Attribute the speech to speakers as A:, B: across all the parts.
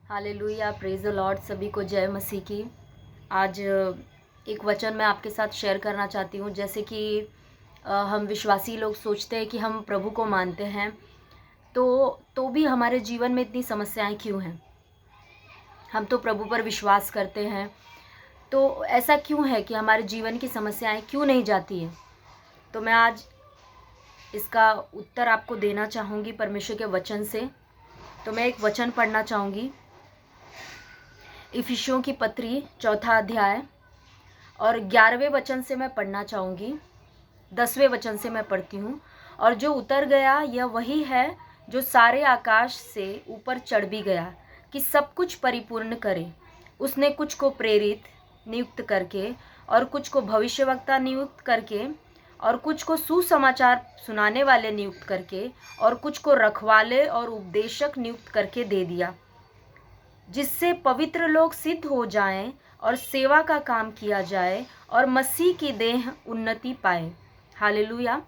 A: Hallelujah, praise the Lord. सभी को जय मसीह की। आज एक वचन मैं आपके साथ शेयर करना चाहती हूँ। जैसे कि हम विश्वासी लोग सोचते हैं कि हम प्रभु को मानते हैं, तो भी हमारे जीवन में इतनी समस्याएं क्यों हैं। हम तो प्रभु पर विश्वास करते हैं, तो ऐसा क्यों है कि हमारे जीवन की समस्याएं क्यों नहीं जाती हैं। तो मैं आज इसका उत्तर आपको देना चाहूँगी परमेश्वर के वचन से। तो मैं एक वचन पढ़ना चाहूँगी, इफिसियों की पत्री 4 अध्याय और 11वें वचन से मैं पढ़ना चाहूँगी। 10वें वचन से मैं पढ़ती हूँ। और जो उतर गया यह वही है जो सारे आकाश से ऊपर चढ़ भी गया कि सब कुछ परिपूर्ण करे। उसने कुछ को प्रेरित नियुक्त करके, और कुछ को भविष्यवक्ता नियुक्त करके, और कुछ को सुसमाचार सुनाने वाले नियुक्त करके, और कुछ को रखवाले और उपदेशक नियुक्त करके दे दिया, जिससे पवित्र लोग सिद्ध हो जाएं और सेवा का काम किया जाए और मसीह की देह उन्नति पाए। हालेलुया।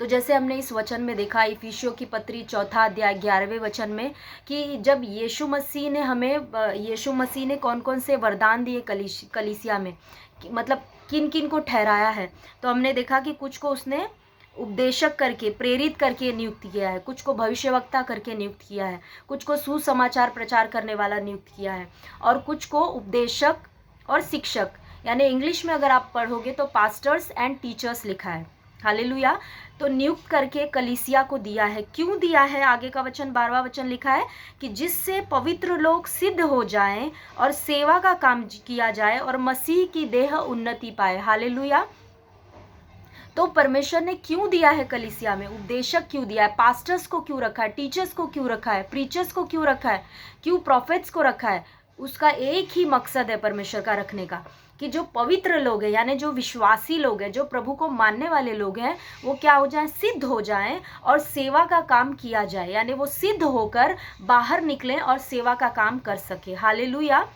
A: तो जैसे हमने इस वचन में देखा, इफिसियों की पत्री 4 अध्याय 11वें वचन में, कि जब यीशु मसीह ने कौन कौन से वरदान दिए कलीसिया में, मतलब किन किन को ठहराया है। तो हमने देखा कि कुछ को उसने उपदेशक करके, प्रेरित करके नियुक्त किया है, कुछ को भविष्यवक्ता करके नियुक्त किया है, कुछ को सुसमाचार प्रचार करने वाला नियुक्त किया है, और कुछ को उपदेशक और शिक्षक, यानी इंग्लिश में अगर आप पढ़ोगे तो पास्टर्स एंड टीचर्स लिखा है। हालेलुया। तो नियुक्त करके कलीसिया को दिया है। क्यों दिया है? आगे का वचन 12वां वचन लिखा है कि जिससे पवित्र लोग सिद्ध हो जाएं और सेवा का काम किया जाए और मसीह की देह उन्नति पाए। हालेलुया। तो परमेश्वर ने क्यों दिया है कलीसिया में? उपदेशक क्यों दिया है? पास्टर्स को क्यों रखा है? टीचर्स को क्यों रखा है? प्रीचर्स को क्यों रखा है? क्यों प्रॉफिट्स को रखा है? उसका एक ही मकसद है परमेश्वर का रखने का, कि जो पवित्र लोग हैं, यानी जो विश्वासी लोग हैं, जो प्रभु को मानने वाले लोग हैं, वो क्या हो जाएं? सिद्ध हो जाएं और सेवा का काम किया जाए, यानी वो सिद्ध होकर बाहर निकलें और सेवा का काम कर सके। Hallelujah,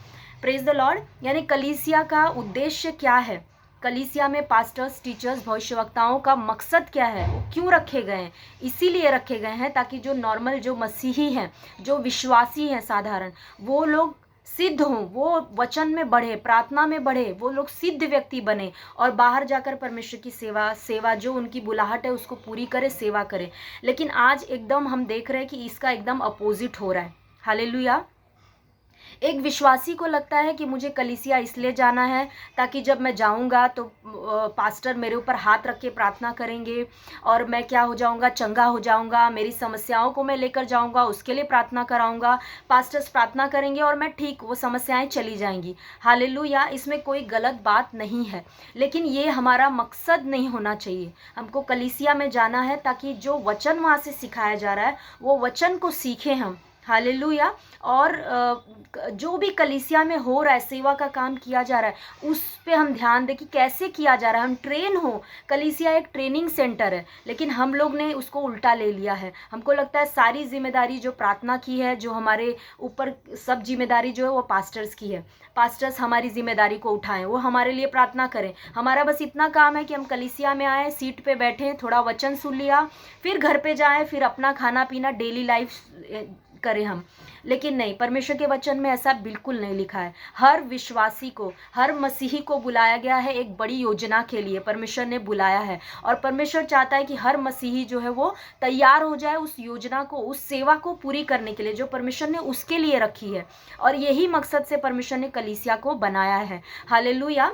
A: praise the Lord. यानी कलीसिया का उद्देश्य क्या है? कलीसिया में पास्टर्स, टीचर्स, भविष्यवक्ताओं का मकसद क्या है? वो क्यों रखे गए हैं? इसीलिए रखे गए हैं ताकि जो नॉर्मल, जो मसीही हैं, जो विश्वासी हैं साधारण, वो लोग सिद्ध हों, वो वचन में बढ़े, प्रार्थना में बढ़े, वो लोग सिद्ध व्यक्ति बने और बाहर जाकर परमेश्वर की सेवा जो उनकी बुलाहट है उसको पूरी करे, सेवा करे। लेकिन आज एकदम हम देख रहे हैं कि इसका एकदम अपोजिट हो रहा है। हालेलुया। एक विश्वासी को लगता है कि मुझे कलीसिया इसलिए जाना है ताकि जब मैं जाऊंगा तो पास्टर मेरे ऊपर हाथ रख के प्रार्थना करेंगे और मैं क्या हो जाऊंगा? चंगा हो जाऊंगा। मेरी समस्याओं को मैं लेकर जाऊंगा, उसके लिए प्रार्थना कराऊंगा, पास्टर्स प्रार्थना करेंगे और मैं ठीक, वो समस्याएं चली जाएंगी। हालेलुया। इसमें कोई गलत बात नहीं है, लेकिन ये हमारा मकसद नहीं होना चाहिए। हमको कलीसिया में जाना है ताकि जो वचन वहाँ से सिखाया जा रहा है वो वचन को सीखें हम। हालेलुया। और जो भी कलीसिया में हो रहा है, सेवा का काम किया जा रहा है, उस पे हम ध्यान दें कि कैसे किया जा रहा है, हम ट्रेन हो। कलीसिया एक ट्रेनिंग सेंटर है, लेकिन हम लोग ने उसको उल्टा ले लिया है। हमको लगता है सारी जिम्मेदारी जो प्रार्थना की है, जो हमारे ऊपर सब जिम्मेदारी जो है वो पास्टर्स की है। पास्टर्स हमारी जिम्मेदारी को उठाएं, वो हमारे लिए प्रार्थना करें। हमारा बस इतना काम है कि हम कलीसिया में आए, सीट पे बैठे, थोड़ा वचन सुन लिया, फिर घर पे जाएं, फिर अपना खाना पीना, डेली लाइफ करें हम। लेकिन नहीं, परमेश्वर के वचन में ऐसा बिल्कुल नहीं लिखा है। हर विश्वासी को, हर मसीही को बुलाया गया है एक बड़ी योजना के लिए। परमेश्वर ने बुलाया है और परमेश्वर चाहता है कि हर मसीही जो है वो तैयार हो जाए उस योजना को, उस सेवा को पूरी करने के लिए जो परमेश्वर ने उसके लिए रखी है। और यही मकसद से परमेश्वर ने कलीसिया को बनाया है। हालेलुया।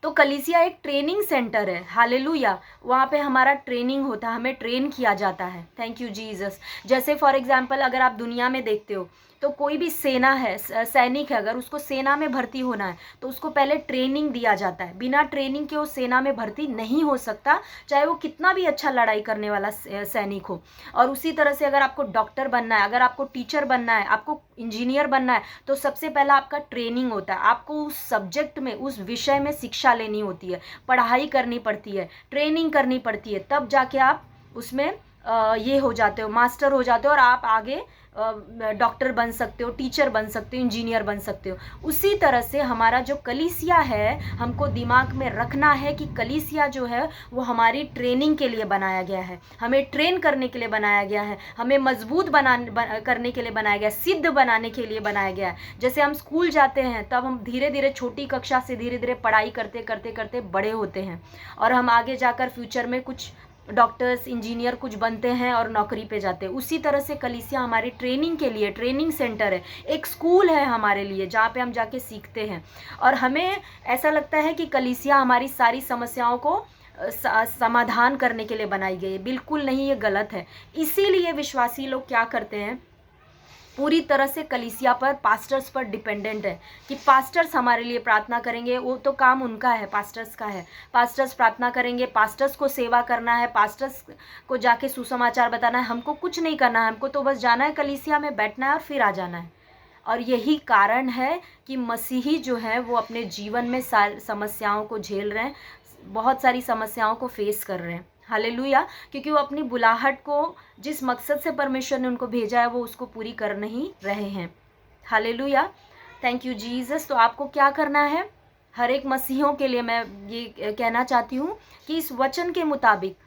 A: तो कलीसिया एक ट्रेनिंग सेंटर है। हालेलुया। वहाँ पे हमारा ट्रेनिंग होता है, हमें ट्रेन किया जाता है। Thank you Jesus. जैसे फॉर एग्जांपल अगर आप दुनिया में देखते हो तो कोई भी सेना है, सैनिक है, अगर उसको सेना में भर्ती होना है तो उसको पहले ट्रेनिंग दिया जाता है। बिना ट्रेनिंग के वो सेना में भर्ती नहीं हो सकता, चाहे वो कितना भी अच्छा लड़ाई करने वाला सैनिक हो। और उसी तरह से अगर आपको डॉक्टर बनना है, अगर आपको टीचर बनना है, आपको इंजीनियर बनना है, तो सबसे पहला आपका ट्रेनिंग होता है। आपको उस सब्जेक्ट में, उस विषय में शिक्षा लेनी होती है, पढ़ाई करनी पड़ती है, ट्रेनिंग करनी पड़ती है, तब जाके आप उसमें ये हो जाते हो, मास्टर हो जाते हो और आप आगे डॉक्टर बन सकते हो, टीचर बन सकते हो, इंजीनियर बन सकते हो। उसी तरह से हमारा जो कलीसिया है, हमको दिमाग में रखना है कि कलीसिया जो है वो हमारी ट्रेनिंग के लिए बनाया गया है, हमें ट्रेन करने के लिए बनाया गया है, हमें मजबूत करने के लिए बनाया गया है, सिद्ध बनाने के लिए बनाया गया है। जैसे हम स्कूल जाते हैं तब हम धीरे धीरे छोटी कक्षा से धीरे धीरे पढ़ाई करते करते करते बड़े होते हैं और हम आगे जाकर फ्यूचर में कुछ डॉक्टर्स, इंजीनियर कुछ बनते हैं और नौकरी पे जाते हैं। उसी तरह से कलीसिया हमारी ट्रेनिंग के लिए ट्रेनिंग सेंटर है, एक स्कूल है हमारे लिए जहाँ पे हम जाके सीखते हैं। और हमें ऐसा लगता है कि कलीसिया हमारी सारी समस्याओं को समाधान करने के लिए बनाई गई है। बिल्कुल नहीं, ये गलत है। इसीलिए विश्वासी लोग क्या करते हैं, पूरी तरह से कलीसिया पर, पास्टर्स पर डिपेंडेंट है कि पास्टर्स हमारे लिए प्रार्थना करेंगे। वो तो काम उनका है, पास्टर्स का है। पास्टर्स प्रार्थना करेंगे, पास्टर्स को सेवा करना है, पास्टर्स को जाके सुसमाचार बताना है। हमको कुछ नहीं करना है, हमको तो बस जाना है कलीसिया में, बैठना है और फिर आ जाना है। और यही कारण है कि मसीही जो है वो अपने जीवन में समस्याओं को झेल रहे हैं, बहुत सारी समस्याओं को फेस कर रहे हैं। हालेलुया, क्योंकि वो अपनी बुलाहट को, जिस मकसद से परमेश्वर ने उनको भेजा है, वो उसको पूरी कर नहीं रहे हैं। Hallelujah, thank you Jesus. तो आपको क्या करना है, हर एक मसीहों के लिए मैं ये कहना चाहती हूँ कि इस वचन के मुताबिक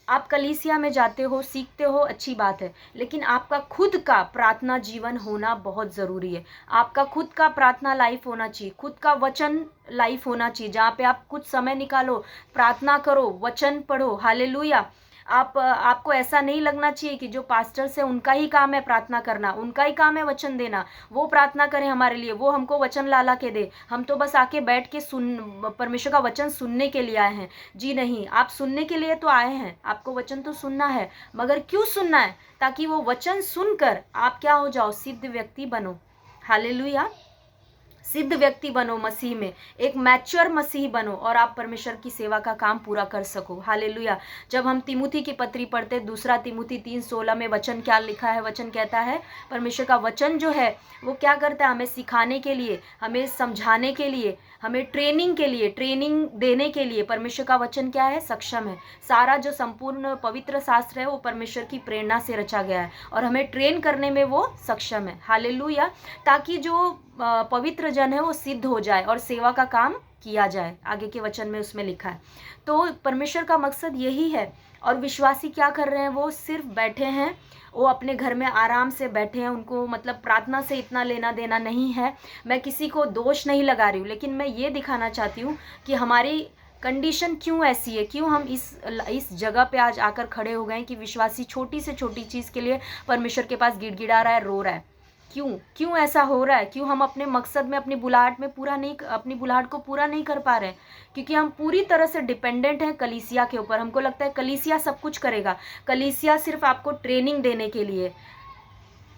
A: आप कलीसिया में जाते हो, सीखते हो, अच्छी बात है, लेकिन आपका खुद का प्रार्थना जीवन होना बहुत ज़रूरी है। आपका खुद का प्रार्थना लाइफ होना चाहिए, खुद का वचन लाइफ होना चाहिए, जहाँ पे आप कुछ समय निकालो, प्रार्थना करो, वचन पढ़ो। हालेलुया। आपको ऐसा नहीं लगना चाहिए कि जो पास्टर्स है उनका ही काम है प्रार्थना करना, उनका ही काम है वचन देना, वो प्रार्थना करें हमारे लिए, वो हमको वचन ला के दे, हम तो बस आके बैठ के परमेश्वर का वचन सुनने के लिए आए हैं। जी नहीं, आप सुनने के लिए तो आए हैं, आपको वचन तो सुनना है, मगर क्यों सुनना है? ताकि वो वचन सुनकर आप क्या हो जाओ, सिद्ध व्यक्ति बनो। हालेलुया, सिद्ध व्यक्ति बनो मसीह में, एक मैच्योर मसीह बनो और आप परमेश्वर की सेवा का काम पूरा कर सको। हालेलुया। जब हम तिमुथी की पत्री पढ़ते, दूसरा तिमुथी 3:16 में वचन क्या लिखा है? वचन कहता है, परमेश्वर का वचन जो है वो क्या करता है, हमें सिखाने के लिए, हमें समझाने के लिए, हमें ट्रेनिंग के लिए, ट्रेनिंग देने के लिए परमेश्वर का वचन क्या है, सक्षम है। सारा जो संपूर्ण पवित्र शास्त्र है वो परमेश्वर की प्रेरणा से रचा गया है और हमें ट्रेन करने में वो सक्षम है। हालेलुया। ताकि जो पवित्र जन है वो सिद्ध हो जाए और सेवा का काम किया जाए, आगे के वचन में उसमें लिखा है। तो परमेश्वर का मकसद यही है। और विश्वासी क्या कर रहे हैं, वो सिर्फ बैठे हैं, वो अपने घर में आराम से बैठे हैं, उनको मतलब प्रार्थना से इतना लेना देना नहीं है। मैं किसी को दोष नहीं लगा रही हूँ, लेकिन मैं ये दिखाना चाहती हूँ कि हमारी कंडीशन क्यों ऐसी है, क्यों हम इस जगह पे आज आकर खड़े हो गए कि विश्वासी छोटी से छोटी चीज़ के लिए परमेश्वर के पास गिड़गिड़ा रहा है, रो रहा है। क्यों ऐसा हो रहा है? क्यों हम अपने मकसद में, अपनी बुलाहट में अपनी बुलाहट को पूरा नहीं कर पा रहे हैं? क्योंकि हम पूरी तरह से डिपेंडेंट हैं कलीसिया के ऊपर। हमको लगता है कलीसिया सब कुछ करेगा। कलीसिया सिर्फ आपको ट्रेनिंग देने के लिए,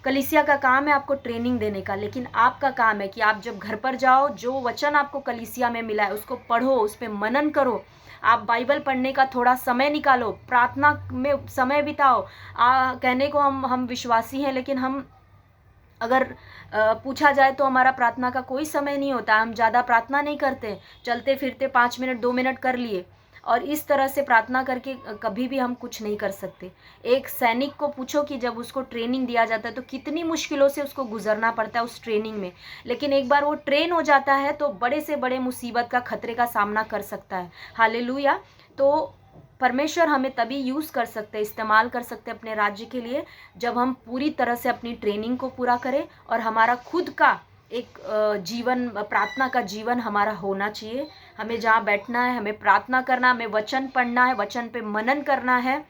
A: कलीसिया का काम है आपको ट्रेनिंग देने का, लेकिन आपका काम है कि आप जब घर पर जाओ, जो वचन आपको कलीसिया में मिला है उसको पढ़ो, उस पर मनन करो। आप बाइबल पढ़ने का थोड़ा समय निकालो, प्रार्थना में समय बिताओ। कहने को हम विश्वासी हैं, लेकिन हम अगर पूछा जाए तो हमारा प्रार्थना का कोई समय नहीं होता। हम ज़्यादा प्रार्थना नहीं करते, चलते फिरते 5 मिनट 2 मिनट कर लिए, और इस तरह से प्रार्थना करके कभी भी हम कुछ नहीं कर सकते। एक सैनिक को पूछो कि जब उसको ट्रेनिंग दिया जाता है तो कितनी मुश्किलों से उसको गुजरना पड़ता है उस ट्रेनिंग में, लेकिन एक बार वो ट्रेन हो जाता है तो बड़े से बड़े मुसीबत का, खतरे का सामना कर सकता है। हालेलुया। तो परमेश्वर हमें तभी यूज़ कर सकते, इस्तेमाल कर सकते अपने राज्य के लिए, जब हम पूरी तरह से अपनी ट्रेनिंग को पूरा करें और हमारा खुद का एक जीवन, प्रार्थना का जीवन हमारा होना चाहिए। हमें जहाँ बैठना है, हमें प्रार्थना करना, हमें वचन पढ़ना है, वचन पे मनन करना है।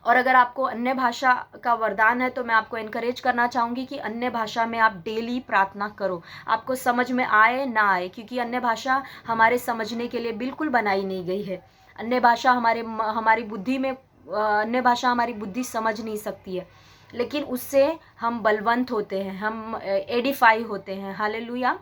A: और अगर आपको अन्य भाषा का वरदान है तो मैं आपको इनकरेज करना चाहूँगी कि अन्य भाषा में आप डेली प्रार्थना करो, आपको समझ में आए ना आए, क्योंकि अन्य भाषा हमारे समझने के लिए बिल्कुल बनाई नहीं गई है। अन्य भाषा हमारी बुद्धि में, अन्य भाषा हमारी बुद्धि समझ नहीं सकती है, लेकिन उससे हम बलवंत होते हैं, हम एडिफाई होते हैं। हालेलुया।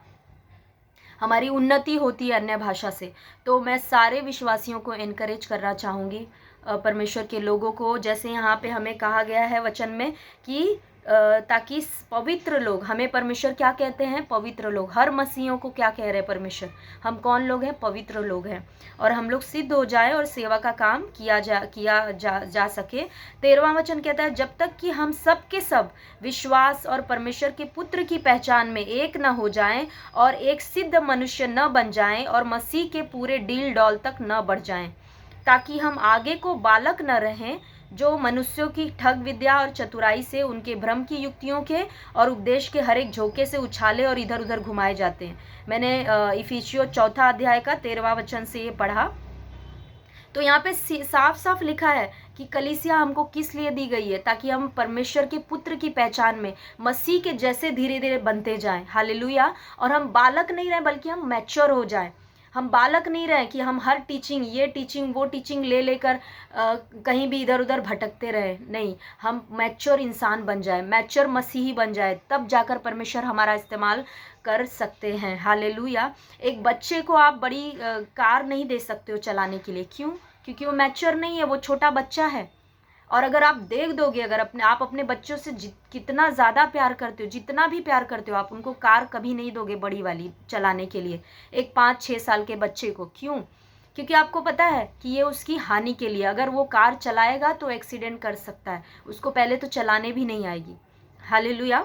A: हमारी उन्नति होती है अन्य भाषा से। तो मैं सारे विश्वासियों को इनकरेज करना चाहूँगी, परमेश्वर के लोगों को, जैसे यहाँ पे हमें कहा गया है वचन में कि ताकि पवित्र लोग, हमें परमेश्वर क्या कहते हैं? पवित्र लोग। हर मसीहों को क्या कह रहे हैं परमेश्वर? हम कौन लोग हैं? पवित्र लोग हैं। और हम लोग सिद्ध हो जाए और सेवा का काम किया जा सके। 13वां वचन कहता है, जब तक कि हम सब के सब विश्वास और परमेश्वर के पुत्र की पहचान में एक न हो जाएं और एक सिद्ध मनुष्य न बन जाएं और मसीह के पूरे डील डॉल तक न बढ़ जाएं, ताकि हम आगे को बालक न रहें, जो मनुष्यों की ठग विद्या और चतुराई से, उनके भ्रम की युक्तियों के और उपदेश के हर एक झोंके से उछाले और इधर उधर घुमाए जाते हैं। मैंने इफिसियों 4 अध्याय का 13वां वचन से ये पढ़ा। तो यहाँ पे साफ साफ लिखा है कि कलीसिया हमको किस लिए दी गई है? ताकि हम परमेश्वर के पुत्र की पहचान में मसीह के जैसे धीरे धीरे बनते जाएं। हालेलुया। और हम बालक नहीं रहें, बल्कि हम मैच्योर हो जाएं। हम बालक नहीं रहे कि हम हर टीचिंग, ये टीचिंग वो टीचिंग ले लेकर कहीं भी इधर उधर भटकते रहे। नहीं, हम मैच्योर इंसान बन जाए, मैच्योर मसीही बन जाए, तब जाकर परमेश्वर हमारा इस्तेमाल कर सकते हैं। हालेलुया। एक बच्चे को आप बड़ी कार नहीं दे सकते हो चलाने के लिए। क्यों? क्योंकि वो मैच्योर नहीं है, वो छोटा बच्चा है। और अगर आप देख दोगे, अगर आप अपने बच्चों से कितना ज़्यादा प्यार करते हो, जितना भी प्यार करते हो, आप उनको कार कभी नहीं दोगे बड़ी वाली चलाने के लिए, एक 5-6 साल के बच्चे को। क्यों? क्योंकि आपको पता है कि ये उसकी हानि के लिए। अगर वो कार चलाएगा तो एक्सीडेंट कर सकता है, उसको पहले तो चलाने भी नहीं आएगी। हालेलुया।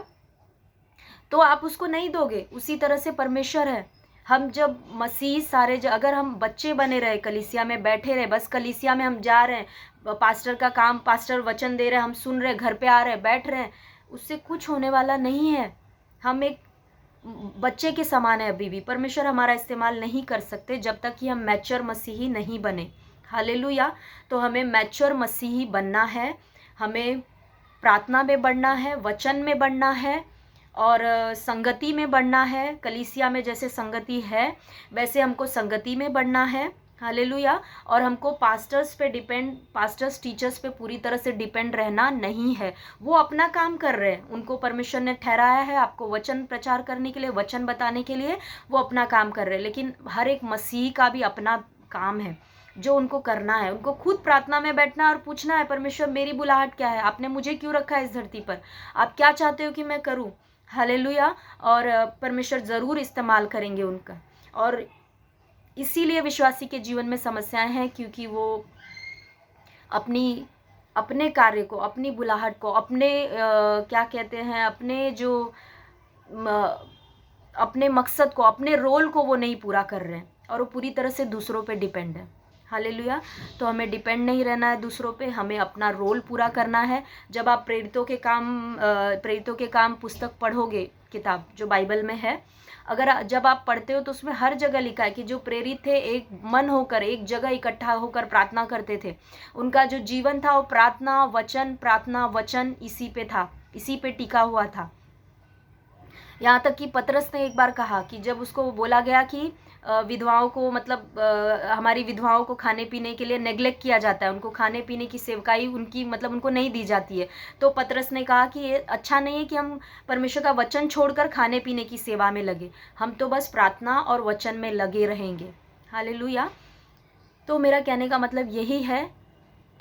A: तो आप उसको नहीं दोगे। उसी तरह से परमेश्वर है। हम जब मसीह सारे अगर हम बच्चे बने रहे, कलीसिया में बैठे रहे, बस कलीसिया में हम जा रहे हैं, पास्टर का काम, पास्टर वचन दे रहे हैं, हम सुन रहे, घर पे आ रहे, बैठ रहे हैं, उससे कुछ होने वाला नहीं है। हम एक बच्चे के समान है अभी भी। परमेश्वर हमारा इस्तेमाल नहीं कर सकते जब तक कि हम मैच्योर मसीही नहीं बने। हालेलुया। तो हमें मैच्योर मसीही बनना है, हमें प्रार्थना में बढ़ना है, वचन में बढ़ना है और संगति में बढ़ना है। कलीसिया में जैसे संगति है वैसे हमको संगति में बढ़ना है। हालेलुया। और हमको पास्टर्स टीचर्स पे पूरी तरह से डिपेंड रहना नहीं है। वो अपना काम कर रहे हैं, उनको परमेश्वर ने ठहराया है आपको वचन प्रचार करने के लिए, वचन बताने के लिए, वो अपना काम कर रहे हैं। लेकिन हर एक मसीह का भी अपना काम है जो उनको करना है। उनको खुद प्रार्थना में बैठना और पूछना है, परमेश्वर मेरी बुलाहट क्या है? आपने मुझे क्यों रखा है इस धरती पर? आप क्या चाहते हो कि मैं करूं? हालेलुया। और परमेश्वर ज़रूर इस्तेमाल करेंगे उनका। और इसीलिए विश्वासी के जीवन में समस्याएं हैं, क्योंकि वो अपने कार्य को, अपनी बुलाहट को, अपने क्या कहते हैं, अपने मकसद को, अपने रोल को वो नहीं पूरा कर रहे हैं और वो पूरी तरह से दूसरों पे डिपेंड है। हालेलुया। तो हमें डिपेंड नहीं रहना है दूसरों पे, हमें अपना रोल पूरा करना है। जब आप प्रेरितों के काम पुस्तक पढ़ोगे, किताब जो बाइबल में है, जब आप पढ़ते हो तो उसमें हर जगह लिखा है कि जो प्रेरित थे एक मन होकर, एक जगह इकट्ठा होकर प्रार्थना करते थे। उनका जो जीवन था वो प्रार्थना वचन इसी पे था, इसी पे टिका हुआ था। यहाँ तक कि पतरस ने एक बार कहा कि जब उसको बोला गया कि विधवाओं को, मतलब हमारी विधवाओं को खाने पीने के लिए नेग्लेक्ट किया जाता है, उनको खाने पीने की सेवकाई उनकी, मतलब उनको नहीं दी जाती है, तो पतरस ने कहा कि ये अच्छा नहीं है कि हम परमेश्वर का वचन छोड़कर खाने पीने की सेवा में लगे, हम तो बस प्रार्थना और वचन में लगे रहेंगे। हालेलुया। तो मेरा कहने का मतलब यही है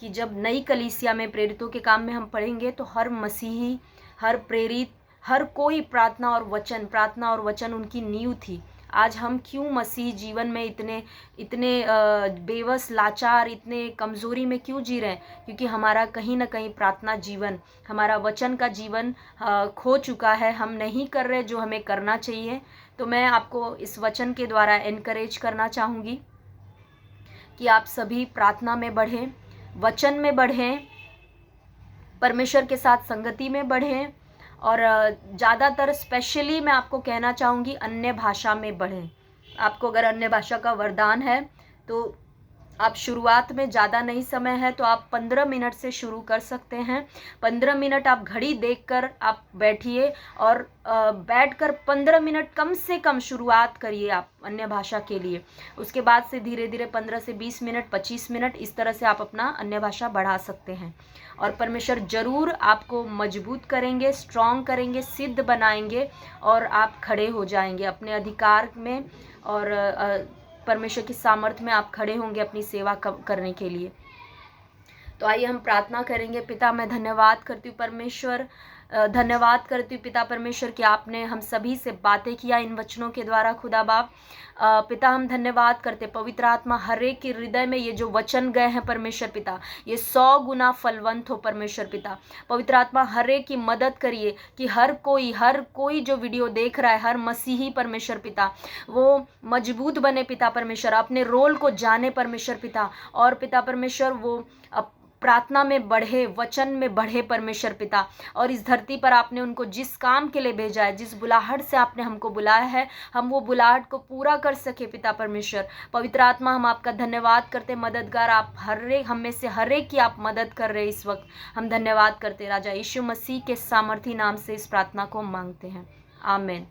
A: कि जब नई कलीसिया में प्रेरितों के काम में हम पढ़ेंगे तो हर मसीही, हर प्रेरित, हर कोई प्रार्थना और वचन उनकी नींव थी। आज हम क्यों मसीह जीवन में इतने बेबस, लाचार, इतने कमज़ोरी में क्यों जी रहे हैं? क्योंकि हमारा कहीं ना कहीं प्रार्थना जीवन, हमारा वचन का जीवन खो चुका है। हम नहीं कर रहे जो हमें करना चाहिए। तो मैं आपको इस वचन के द्वारा एनकरेज करना चाहूँगी कि आप सभी प्रार्थना में बढ़ें, वचन में बढ़ें, परमेश्वर के साथ संगति में बढ़ें और ज़्यादातर स्पेशली मैं आपको कहना चाहूँगी अन्य भाषा में बढ़ें। आपको अगर अन्य भाषा का वरदान है तो आप शुरुआत में ज़्यादा नहीं समय है तो आप 15 मिनट से शुरू कर सकते हैं। 15 मिनट आप घड़ी देखकर आप बैठिए और बैठकर 15 मिनट कम से कम शुरुआत करिए आप अन्य भाषा के लिए। उसके बाद से धीरे धीरे 15 से 20 मिनट, 25 मिनट, इस तरह से आप अपना अन्य भाषा बढ़ा सकते हैं। और परमेश्वर ज़रूर आपको मजबूत करेंगे, स्ट्रॉन्ग करेंगे, सिद्ध बनाएंगे और आप खड़े हो जाएंगे अपने अधिकार में और परमेश्वर की सामर्थ्य में आप खड़े होंगे अपनी सेवा करने के लिए। तो आइए हम प्रार्थना करेंगे। पिता, मैं धन्यवाद करती हूँ परमेश्वर धन्यवाद करती हूँ पिता परमेश्वर कि आपने हम सभी से बातें किया इन वचनों के द्वारा खुदा बाप। पिता हम धन्यवाद करते, पवित्र आत्मा हर एक के हृदय में ये जो वचन गए हैं परमेश्वर पिता, ये 100 गुना फलवंत हो परमेश्वर पिता। पवित्र आत्मा हर एक की मदद करिए कि हर कोई जो वीडियो देख रहा है, हर मसीही परमेश्वर पिता वो मजबूत बने पिता परमेश्वर, अपने रोल को जाने परमेश्वर पिता, और पिता परमेश्वर वो प्रार्थना में बढ़े, वचन में बढ़े परमेश्वर पिता। और इस धरती पर आपने उनको जिस काम के लिए भेजा है, जिस बुलाहट से आपने हमको बुलाया है, हम वो बुलाहट को पूरा कर सके पिता परमेश्वर। पवित्र आत्मा हम आपका धन्यवाद करते, मददगार आप हम में से हर एक की आप मदद कर रहे इस वक्त, हम धन्यवाद करते राजा यीशु मसीह के सामर्थी नाम से इस प्रार्थना को मांगते हैं, आमीन।